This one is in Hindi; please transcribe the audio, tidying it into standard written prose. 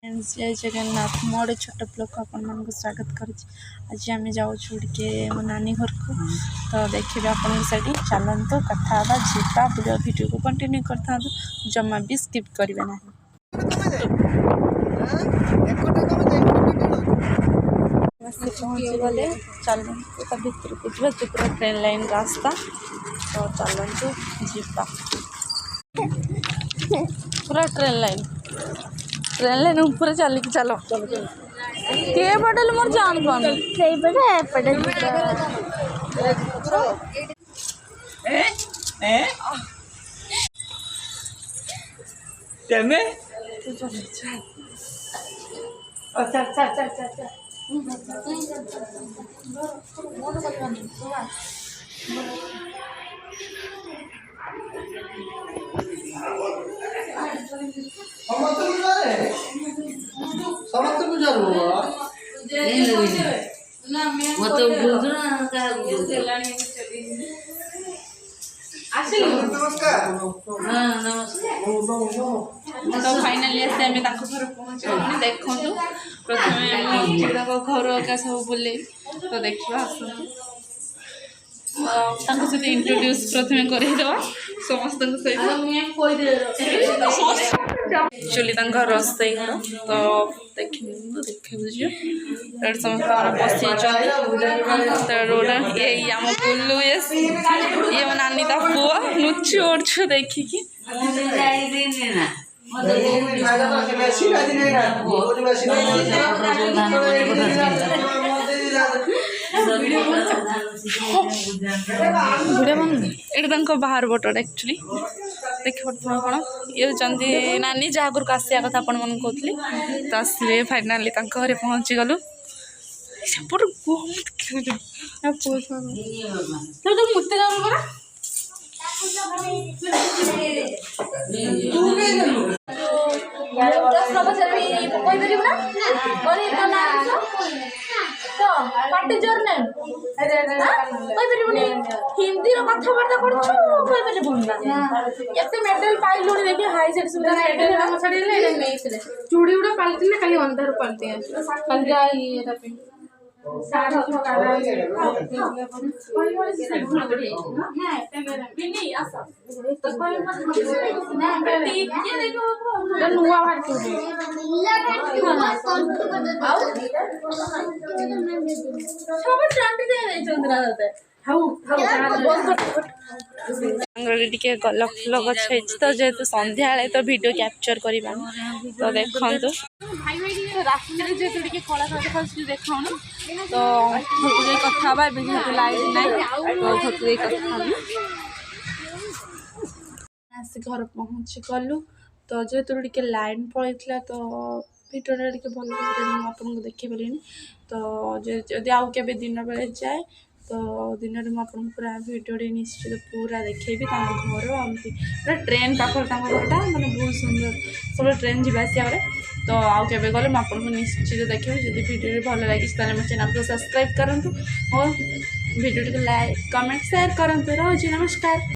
जय जगन्नाथ मोर छोट ब्लॉग आपण मान स्वागत कर। आज आम जाऊँ टे मो नानी घर को तो देखिए आपन से चलते कथा जीवा बुला भिडियो को कंटिन्यू करता जमा भी स्किप करेंगे ना। पहुँची गले चलते भर को जा पूरा ट्रेन लाइन रास्ता तो चलते जीवा पूरा ट्रेन लाइन ऊपर चल के चलो के पटेल मोर जान पान तो फाइनाली आसे आम घर पहुँच देखु प्रथम घर अका सब बुले तो देखा सहित इंट्रोड्यूस प्रथम करदेवा समस्त एक्चुअली रोसई घर तो देखे समस्त बसी ये आम बुलू ये मो नानी ता पुआ नुचु ओढ़ु देखिकी ये बाहर बटर एक्चुअली देख कौन ये नानी जहाँ घर को आसा कथा आपण मन कहती तो आसवे फाइनाली घरे पहुँची गलु हिंदी कथबार्ता मेडल पाइलु देखिए हाई चूड़ी गुड़ा पालती खाली अंधार पालती टे गलक फुल गछ तो जेहेतु संध्या तो वीडियो कैप्चर करवा तो देखु रास्ते जेहेतु कला देखा तो कथा लाइट ना तो घर पहुँची गलु तो जेहेतु टे लाइन पड़ता तो भिडियो टे भल आपको देखी पारे तो जदि आउ के दिन बेले जाए तो दिन में आपको पूरा भिडियो निश्चित पूरा देखेबी घर आमती पूरा ट्रेन पाखर घरटा मैंने बहुत सुंदर सब ट्रेन जावासिया तो आउ के गले मुझे निश्चित देखिए जब भिडियो भल लगे मो चैनल को सब्सक्राइब करूँ और भिडियो लाइक कमेंट शेयर करूँ। रोज नमस्कार।